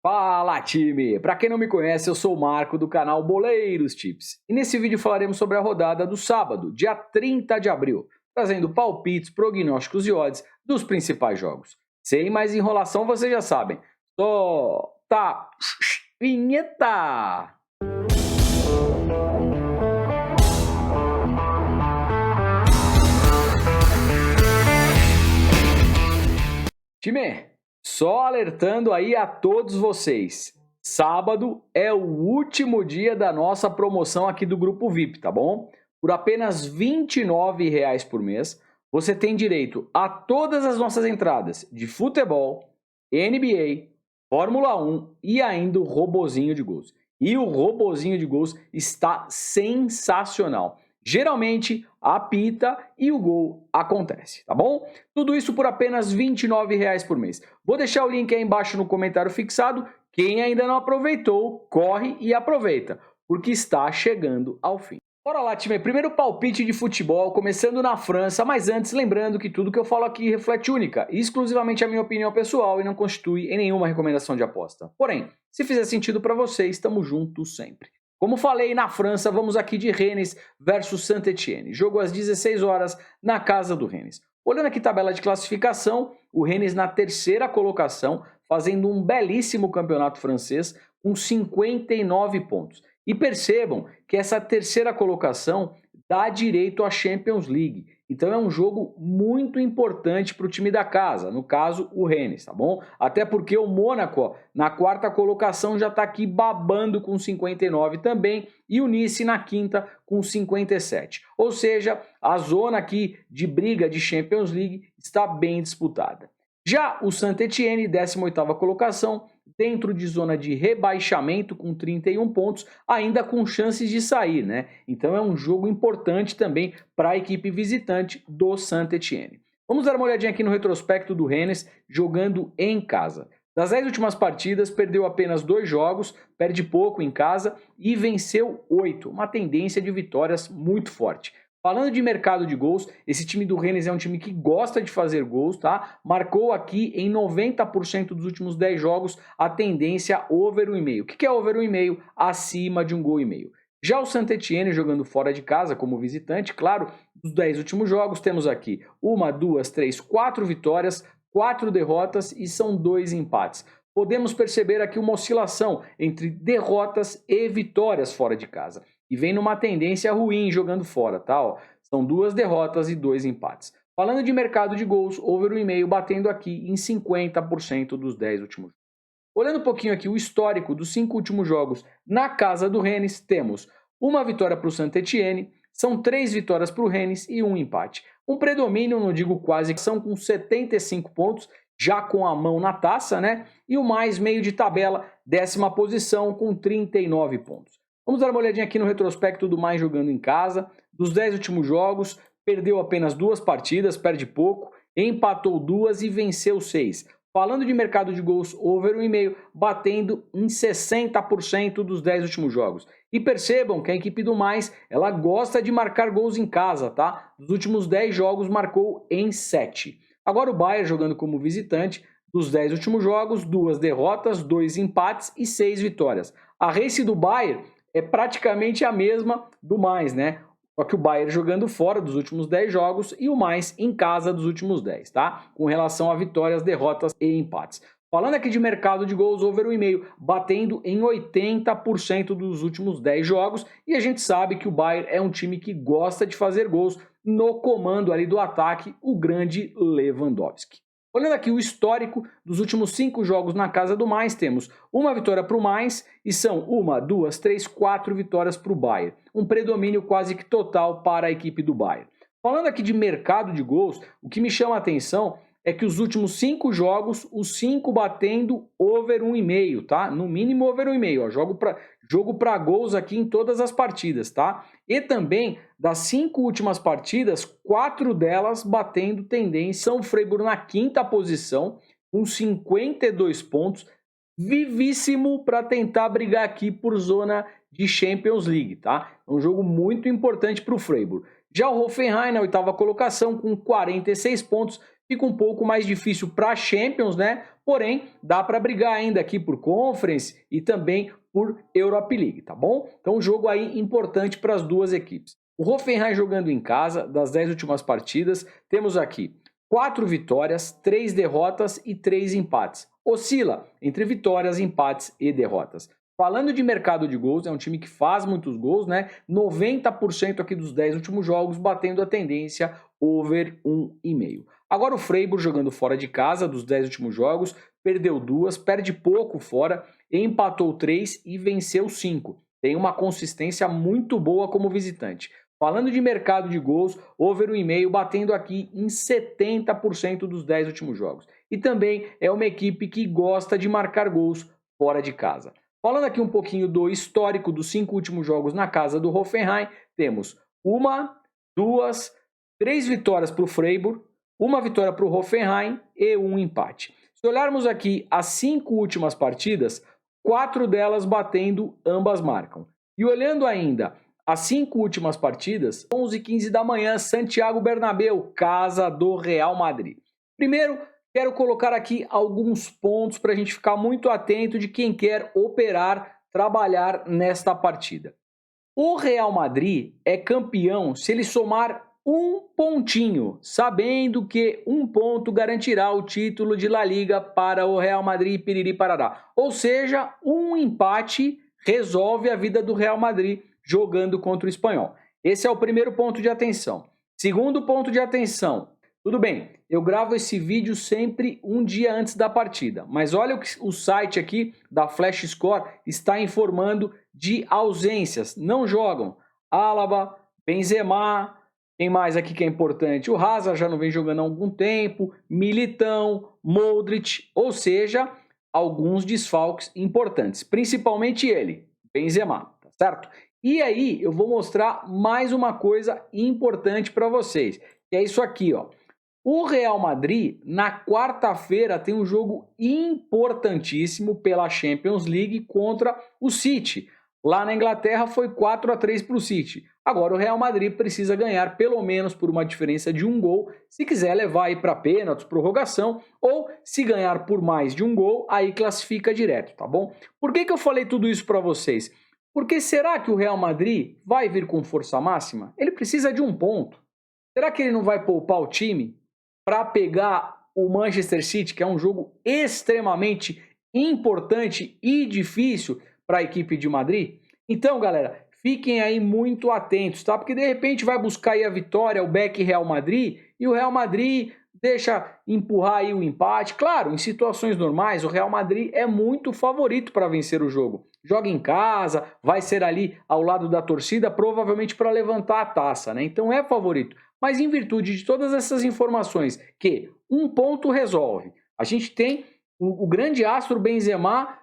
Fala, time! Para quem não me conhece, eu sou o Marco do canal Boleiros Tips. E nesse vídeo falaremos sobre a rodada do sábado, dia 30 de abril, trazendo palpites, prognósticos e odds dos principais jogos. Sem mais enrolação, vocês já sabem. Solta vinheta! Time, só alertando aí a todos vocês, sábado é o último dia da nossa promoção aqui do Grupo VIP, tá bom? Por apenas R$ 29,00 por mês, você tem direito a todas as nossas entradas de futebol, NBA, Fórmula 1 e ainda o robozinho de gols. E o robozinho de gols está sensacional. Geralmente apita e o gol acontece, tá bom? Tudo isso por apenas R$ 29,00 por mês. Vou deixar o link aí embaixo no comentário fixado. Quem ainda não aproveitou, corre e aproveita, porque está chegando ao fim. Bora lá, time. Primeiro palpite de futebol, começando na França, mas antes lembrando que tudo que eu falo aqui reflete única e exclusivamente a minha opinião pessoal e não constitui em nenhuma recomendação de aposta. Porém, se fizer sentido para você, estamos juntos sempre. Como falei, na França, vamos aqui de Rennes versus Saint-Étienne. Jogo às 16 horas na casa do Rennes. Olhando aqui a tabela de classificação, o Rennes na terceira colocação, fazendo um belíssimo campeonato francês com 59 pontos. E percebam que essa terceira colocação dá direito à Champions League. Então é um jogo muito importante para o time da casa, no caso o Rennes, tá bom? Até porque o Mônaco, ó, na quarta colocação já está aqui babando com 59 também, e o Nice na quinta com 57. Ou seja, a zona aqui de briga de Champions League está bem disputada. Já o Saint-Étienne, 18ª colocação, dentro de zona de rebaixamento com 31 pontos, ainda com chances de sair, né? Então é um jogo importante também para a equipe visitante do Saint-Étienne. Vamos dar uma olhadinha aqui no retrospecto do Rennes, jogando em casa. Das 10 últimas partidas, perdeu apenas 2 jogos, perde pouco em casa e venceu 8, uma tendência de vitórias muito forte. Falando de mercado de gols, esse time do Rennes é um time que gosta de fazer gols, tá? Marcou aqui em 90% dos últimos 10 jogos a tendência over 1,5. O que é over 1,5? Acima de 1,5 gols. Já o Saint-Étienne jogando fora de casa como visitante, claro, dos 10 últimos jogos temos aqui 1, 2, 3, 4 vitórias, 4 derrotas e são 2 empates. Podemos perceber aqui uma oscilação entre derrotas e vitórias fora de casa. E vem numa tendência ruim jogando fora, tá? Ó, são 2 derrotas e 2 empates. Falando de mercado de gols, over 1,5 batendo aqui em 50% dos 10 últimos jogos. Olhando um pouquinho aqui o histórico dos 5 últimos jogos na casa do Rennes, temos uma vitória para o Saint-Étienne, são 3 vitórias para o Rennes e 1 empate. Um predomínio, não digo quase, que são com 75 pontos, já com a mão na taça, né? E o mais meio de tabela, 10ª posição com 39 pontos. Vamos dar uma olhadinha aqui no retrospecto do mais jogando em casa. Dos 10 últimos jogos, perdeu apenas 2 partidas, perde pouco, empatou 2 e venceu 6. Falando de mercado de gols, over 1,5, batendo em 60% dos 10 últimos jogos. E percebam que a equipe do mais, ela gosta de marcar gols em casa, tá? Dos últimos 10 jogos, marcou em 7. Agora o Bayern jogando como visitante, dos 10 últimos jogos, 2 derrotas, 2 empates e 6 vitórias. A race do Bayern é praticamente a mesma do mais, né? Só que o Bayern jogando fora dos últimos 10 jogos e o mais em casa dos últimos 10, tá? Com relação a vitórias, derrotas e empates. Falando aqui de mercado de gols, over 1,5, batendo em 80% dos últimos 10 jogos. E a gente sabe que o Bayern é um time que gosta de fazer gols no comando ali do ataque, o grande Lewandowski. Olhando aqui o histórico dos últimos 5 jogos na casa do mais, temos uma vitória para o mais e são 1, 2, 3, 4 vitórias para o Bayern. Um predomínio quase que total para a equipe do Bayern. Falando aqui de mercado de gols, o que me chama a atenção é que os últimos 5 jogos, os 5 batendo over 1,5, tá? No mínimo over 1,5, ó. Jogo para gols aqui em todas as partidas, tá? E também, das 5 últimas partidas, 4 delas batendo tendência. São Freiburg na 5ª posição, com 52 pontos, vivíssimo para tentar brigar aqui por zona de Champions League, tá? É um jogo muito importante para o Freiburg. Já o Hoffenheim na 8ª colocação, com 46 pontos, fica um pouco mais difícil para a Champions, né? Porém, dá para brigar ainda aqui por Conference e também por Europa League, tá bom? Então, um jogo aí importante para as duas equipes. O Hoffenheim jogando em casa, das 10 últimas partidas, temos aqui 4 vitórias, 3 derrotas e 3 empates. Oscila entre vitórias, empates e derrotas. Falando de mercado de gols, é um time que faz muitos gols, né? 90% aqui dos 10 últimos jogos, batendo a tendência over 1,5. Agora o Freiburg jogando fora de casa, dos 10 últimos jogos, perdeu 2, perde pouco fora, empatou 3 e venceu 5. Tem uma consistência muito boa como visitante. Falando de mercado de gols, over 1,5 batendo aqui em 70% dos 10 últimos jogos. E também é uma equipe que gosta de marcar gols fora de casa. Falando aqui um pouquinho do histórico dos 5 últimos jogos na casa do Hoffenheim, temos 1, 2, 3 vitórias para o Freiburg, 1 vitória para o Hoffenheim e 1 empate. Se olharmos aqui as 5 últimas partidas, 4 delas batendo, ambas marcam. E olhando ainda as 5 últimas partidas, 11h15 da manhã, Santiago Bernabéu, casa do Real Madrid. Primeiro, quero colocar aqui alguns pontos para a gente ficar muito atento de quem quer operar, trabalhar nesta partida. O Real Madrid é campeão se ele somar um pontinho, sabendo que um ponto garantirá o título de La Liga para o Real Madrid piriri parará. Ou seja, um empate resolve a vida do Real Madrid jogando contra o Espanhol. Esse é o primeiro ponto de atenção. Segundo ponto de atenção, tudo bem, eu gravo esse vídeo sempre um dia antes da partida, mas olha o que o site aqui da Flash Score está informando de ausências. Não jogam Alaba, Benzema, quem mais aqui que é importante? O Hazard já não vem jogando há algum tempo, Militão, Modric, ou seja, alguns desfalques importantes, principalmente ele, Benzema, tá certo? E aí eu vou mostrar mais uma coisa importante para vocês, que é isso aqui, ó. O Real Madrid, na quarta-feira, tem um jogo importantíssimo pela Champions League contra o City. Lá na Inglaterra foi 4-3 para o City. Agora o Real Madrid precisa ganhar pelo menos por uma diferença de 1 gol, se quiser levar aí para pênaltis, prorrogação, ou se ganhar por mais de 1 gol, aí classifica direto, tá bom? Por que eu falei tudo isso para vocês? Porque será que o Real Madrid vai vir com força máxima? Ele precisa de 1 ponto. Será que ele não vai poupar o time para pegar o Manchester City, que é um jogo extremamente importante e difícil para a equipe de Madrid? Então, galera, fiquem aí muito atentos, tá? Porque de repente vai buscar aí a vitória, o back Real Madrid, e o Real Madrid deixa empurrar aí o empate. Claro, em situações normais, o Real Madrid é muito favorito para vencer o jogo. Joga em casa, vai ser ali ao lado da torcida, provavelmente para levantar a taça, né? Então é favorito. Mas em virtude de todas essas informações, que 1 ponto resolve, a gente tem o grande astro Benzema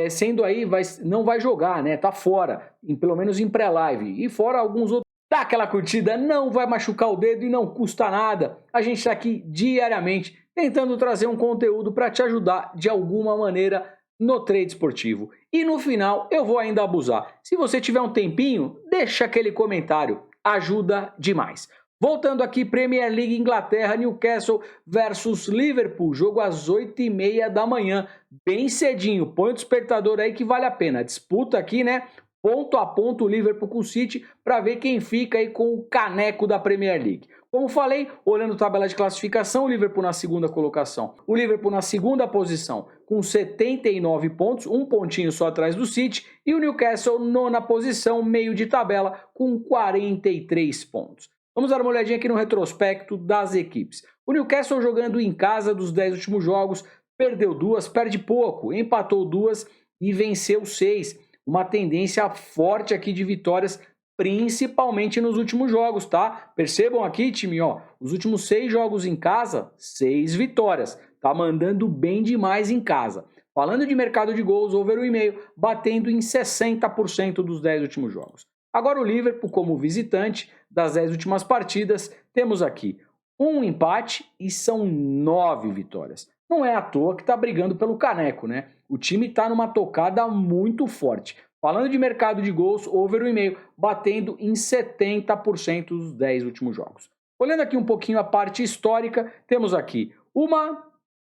sendo aí, não vai jogar, né? Tá fora, pelo menos em pré-live. E fora alguns outros. Dá aquela curtida, não vai machucar o dedo e não custa nada. A gente está aqui diariamente tentando trazer um conteúdo para te ajudar de alguma maneira no trade esportivo. E no final eu vou ainda abusar. Se você tiver um tempinho, deixa aquele comentário, ajuda demais. Voltando aqui, Premier League Inglaterra, Newcastle versus Liverpool, jogo às 8h30 da manhã, bem cedinho, põe o despertador aí que vale a pena, disputa aqui, né, ponto a ponto o Liverpool com o City, para ver quem fica aí com o caneco da Premier League. Como falei, olhando a tabela de classificação, o Liverpool na segunda colocação, o Liverpool na segunda posição com 79 pontos, 1 pontinho só atrás do City, e o Newcastle nona posição, meio de tabela, com 43 pontos. Vamos dar uma olhadinha aqui no retrospecto das equipes. O Newcastle jogando em casa dos 10 últimos jogos, perdeu 2, perde pouco, empatou 2 e venceu 6. Uma tendência forte aqui de vitórias, principalmente nos últimos jogos, tá? Percebam aqui, time, ó, os últimos 6 jogos em casa, 6 vitórias. Tá mandando bem demais em casa. Falando de mercado de gols, over 1,5, batendo em 60% dos 10 últimos jogos. Agora o Liverpool como visitante, das 10 últimas partidas, temos aqui 1 empate e são 9 vitórias. Não é à toa que está brigando pelo caneco, né? O time está numa tocada muito forte. Falando de mercado de gols, over 1,5, batendo em 70% dos 10 últimos jogos. Olhando aqui um pouquinho a parte histórica, temos aqui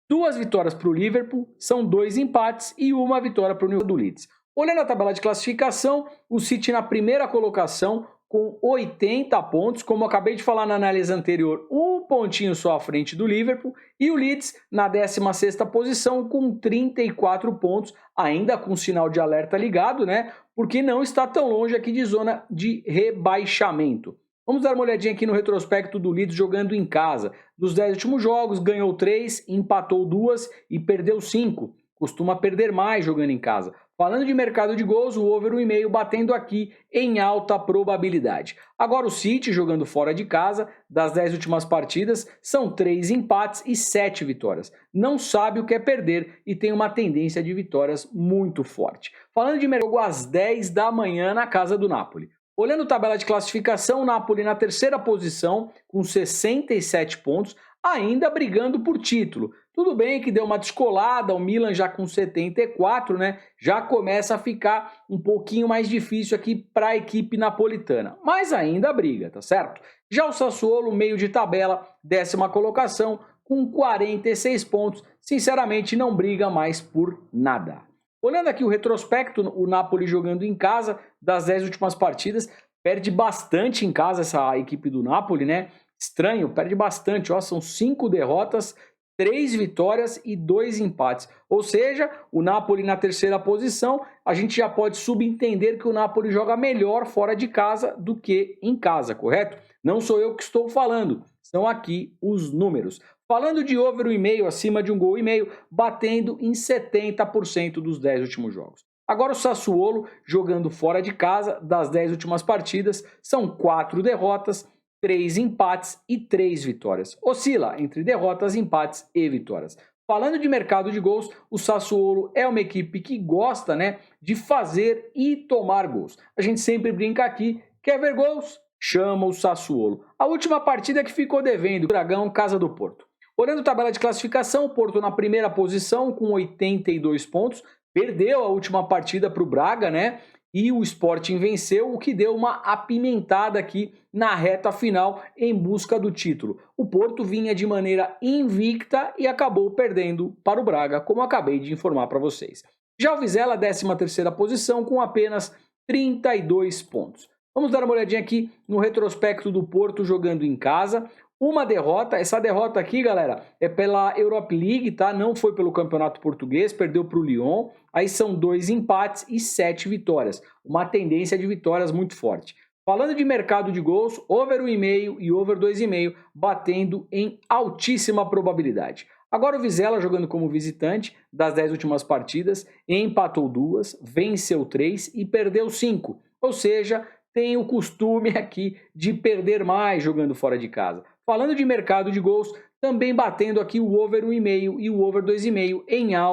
duas vitórias para o Liverpool, são 2 empates e uma vitória para o Newcastle do Leeds. Olhando a tabela de classificação, o City na primeira colocação com 80 pontos, como eu acabei de falar na análise anterior, um pontinho só à frente do Liverpool, e o Leeds na 16ª posição com 34 pontos, ainda com sinal de alerta ligado, né? Porque não está tão longe aqui de zona de rebaixamento. Vamos dar uma olhadinha aqui no retrospecto do Leeds jogando em casa. Dos 10 últimos jogos, ganhou 3, empatou 2 e perdeu 5. Costuma perder mais jogando em casa. Falando de mercado de gols, o over 1,5 batendo aqui em alta probabilidade. Agora o City jogando fora de casa, das 10 últimas partidas, são 3 empates e 7 vitórias. Não sabe o que é perder e tem uma tendência de vitórias muito forte. Falando de mercado às 10 da manhã na casa do Napoli. Olhando a tabela de classificação, o Napoli na 3ª posição com 67 pontos, ainda brigando por título. Tudo bem que deu uma descolada, o Milan já com 74, né? Já começa a ficar um pouquinho mais difícil aqui para a equipe napolitana, mas ainda briga, tá certo? Já o Sassuolo, meio de tabela, 10ª colocação, com 46 pontos, sinceramente não briga mais por nada. Olhando aqui o retrospecto, o Napoli jogando em casa, das 10 últimas partidas, perde bastante em casa essa equipe do Napoli, né? Estranho, perde bastante, ó, são 5 derrotas, 3 vitórias e 2 empates. Ou seja, o Napoli na 3ª posição, a gente já pode subentender que o Napoli joga melhor fora de casa do que em casa, correto? Não sou eu que estou falando, são aqui os números. Falando de over 1,5, acima de 1,5 gol, batendo em 70% dos 10 últimos jogos. Agora o Sassuolo, jogando fora de casa, das 10 últimas partidas, são 4 derrotas, 3 empates e 3 vitórias. Oscila entre derrotas, empates e vitórias. Falando de mercado de gols, o Sassuolo é uma equipe que gosta, né, de fazer e tomar gols. A gente sempre brinca aqui, quer ver gols? Chama o Sassuolo. A última partida que ficou devendo, o Dragão, Casa do Porto. Olhando a tabela de classificação, o Porto na 1ª posição com 82 pontos, perdeu a última partida para o Braga, né? E o Sporting venceu, o que deu uma apimentada aqui na reta final em busca do título. O Porto vinha de maneira invicta e acabou perdendo para o Braga, como acabei de informar para vocês. Já o Vizela, 13ª posição, com apenas 32 pontos. Vamos dar uma olhadinha aqui no retrospecto do Porto jogando em casa. Uma derrota, essa derrota aqui, galera, é pela Europa League, tá? Não foi pelo Campeonato Português, perdeu para o Lyon. Aí são 2 empates e 7 vitórias. Uma tendência de vitórias muito forte. Falando de mercado de gols, over 1,5 e over 2,5 batendo em altíssima probabilidade. Agora o Vizela jogando como visitante das 10 últimas partidas, empatou 2, venceu 3 e perdeu 5. Ou seja, tem o costume aqui de perder mais jogando fora de casa. Falando de mercado de gols, também batendo aqui o over 1,5 e o over 2,5 em alta.